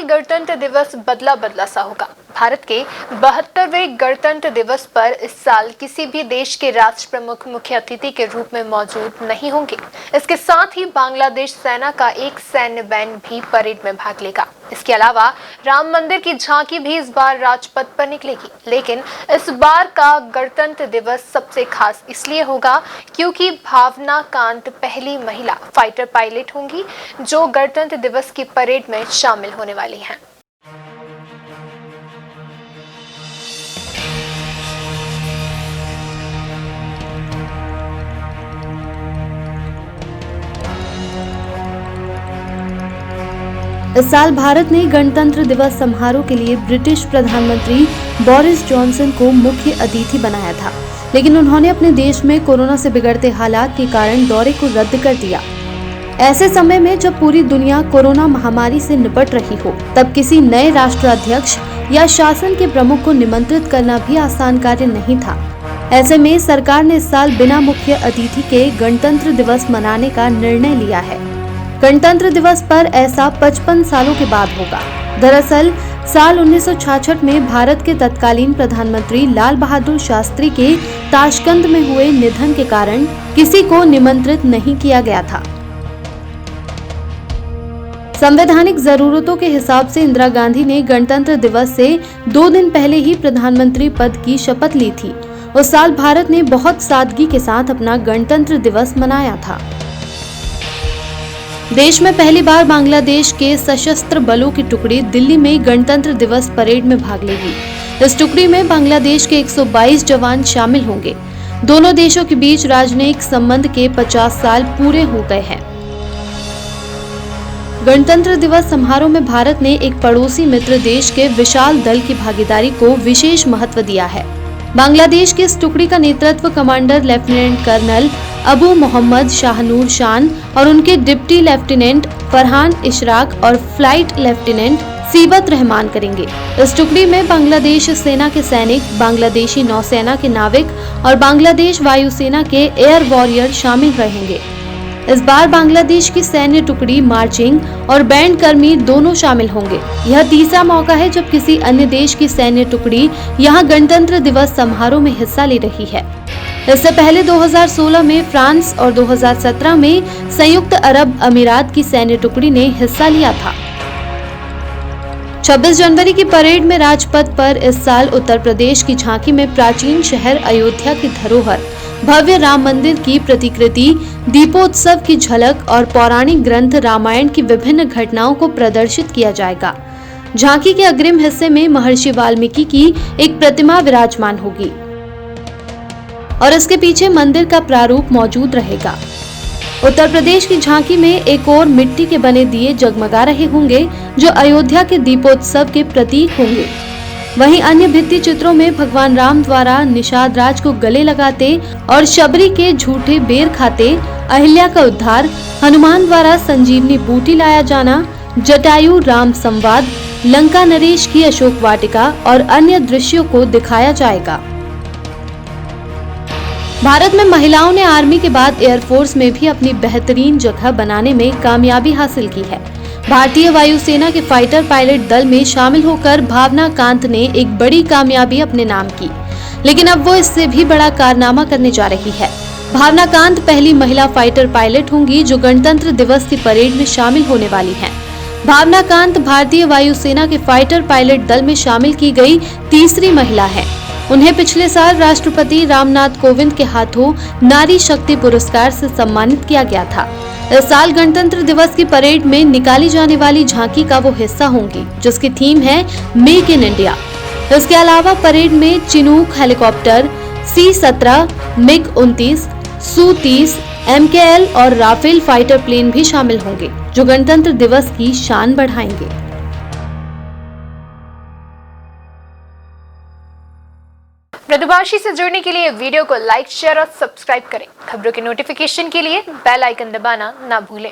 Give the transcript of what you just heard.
गणतंत्र दिवस बदला बदला सा होगा। भारत के 72वें गणतंत्र दिवस पर इस साल किसी भी देश के राष्ट्र प्रमुख मुख्य अतिथि के रूप में मौजूद नहीं होंगे। इसके साथ ही बांग्लादेश सेना का एक सैन्य बैंड भी परेड में भाग लेगा। इसके अलावा राम मंदिर की झांकी भी इस बार राजपथ पर निकलेगी। लेकिन इस बार का गणतंत्र दिवस सबसे खास इसलिए होगा क्योंकि भावना कांत पहली महिला फाइटर पायलट होंगी जो गणतंत्र दिवस की परेड में शामिल होने वाली हैं। इस साल भारत ने गणतंत्र दिवस समारोह के लिए ब्रिटिश प्रधानमंत्री बोरिस जॉनसन को मुख्य अतिथि बनाया था, लेकिन उन्होंने अपने देश में कोरोना से बिगड़ते हालात के कारण दौरे को रद्द कर दिया। ऐसे समय में जब पूरी दुनिया कोरोना महामारी से निपट रही हो, तब किसी नए राष्ट्राध्यक्ष या शासन के प्रमुख को निमंत्रित करना भी आसान कार्य नहीं था। ऐसे में सरकार ने इस साल बिना मुख्य अतिथि के गणतंत्र दिवस मनाने का निर्णय लिया है। गणतंत्र दिवस पर ऐसा 55 सालों के बाद होगा। दरअसल साल 1966 में भारत के तत्कालीन प्रधानमंत्री लाल बहादुर शास्त्री के ताशकंद में हुए निधन के कारण किसी को निमंत्रित नहीं किया गया था। संवैधानिक जरूरतों के हिसाब से इंदिरा गांधी ने गणतंत्र दिवस से 2 दिन पहले ही प्रधानमंत्री पद की शपथ ली थी। उस साल भारत ने बहुत सादगी के साथ अपना गणतंत्र दिवस मनाया था। देश में पहली बार बांग्लादेश के सशस्त्र बलों की टुकड़ी दिल्ली में गणतंत्र दिवस परेड में भाग लेगी। इस टुकड़ी में बांग्लादेश के 122 जवान शामिल होंगे। दोनों देशों के बीच राजनयिक संबंध के 50 साल पूरे हो गए हैं। गणतंत्र दिवस समारोह में भारत ने एक पड़ोसी मित्र देश के विशाल दल की भागीदारी को विशेष महत्व दिया है। बांग्लादेश की इस टुकड़ी का नेतृत्व commander lieutenant colonel Abu Mohammad Shahnoor Shan और उनके डिप्टी लेफ्टिनेंट फरहान इशराक और फ्लाइट लेफ्टिनेंट सीबत रहमान करेंगे। इस टुकड़ी में बांग्लादेश सेना के सैनिक, बांग्लादेशी नौसेना के नाविक और बांग्लादेश वायुसेना के एयर वॉरियर शामिल रहेंगे। इस बार बांग्लादेश की सैन्य टुकड़ी मार्चिंग और बैंड कर्मी दोनों शामिल होंगे। यह तीसरा मौका है जब किसी अन्य देश की सैन्य टुकड़ी यहां गणतंत्र दिवस समारोह में हिस्सा ले रही है। इससे पहले 2016 में फ्रांस और 2017 में संयुक्त अरब अमीरात की सैन्य टुकड़ी ने हिस्सा लिया था। 26 जनवरी की परेड में राजपथ पर इस साल उत्तर प्रदेश की झांकी में प्राचीन शहर अयोध्या की धरोहर, भव्य राम मंदिर की प्रतिकृति, दीपोत्सव की झलक और पौराणिक ग्रंथ रामायण की विभिन्न घटनाओं को प्रदर्शित किया जाएगा। झांकी के अग्रिम हिस्से में महर्षि वाल्मीकि की एक प्रतिमा विराजमान होगी और इसके पीछे मंदिर का प्रारूप मौजूद रहेगा। उत्तर प्रदेश की झांकी में एक और मिट्टी के बने दिए जगमगा रहे होंगे जो अयोध्या के दीपोत्सव के प्रतीक होंगे। वहीं अन्य भित्ति चित्रों में भगवान राम द्वारा निषाद राज को गले लगाते और शबरी के झूठे बेर खाते, अहिल्या का उद्धार, हनुमान द्वारा संजीवनी बूटी लाया जाना, जटायु राम संवाद, लंका नरेश की अशोक वाटिका और अन्य दृश्यों को दिखाया जाएगा। भारत में महिलाओं ने आर्मी के बाद एयरफोर्स में भी अपनी बेहतरीन जगह बनाने में कामयाबी हासिल की है। भारतीय वायुसेना के फाइटर पायलट दल में शामिल होकर भावना कांत ने एक बड़ी कामयाबी अपने नाम की, लेकिन अब वो इससे भी बड़ा कारनामा करने जा रही है। भावना कांत पहली महिला फाइटर पायलट होंगी जो गणतंत्र दिवस की परेड में शामिल होने वाली हैं। भावना कांत भारतीय वायुसेना के फाइटर पायलट दल में शामिल की गई तीसरी महिला है। उन्हें पिछले साल राष्ट्रपति रामनाथ कोविंद के हाथों नारी शक्ति पुरस्कार से सम्मानित किया गया था। इस साल गणतंत्र दिवस की परेड में निकाली जाने वाली झांकी का वो हिस्सा होंगी जिसकी थीम है मेक इन इंडिया। इसके अलावा परेड में Chinook helicopter, C-17, MiG-29, Su-30, MKL और राफेल फाइटर प्लेन भी शामिल होंगे जो गणतंत्र दिवस की शान बढ़ाएंगे। मृदुभाषी से जुड़ने के लिए वीडियो को लाइक, शेयर और सब्सक्राइब करें। खबरों के नोटिफिकेशन के लिए बेल आइकन दबाना ना भूलें।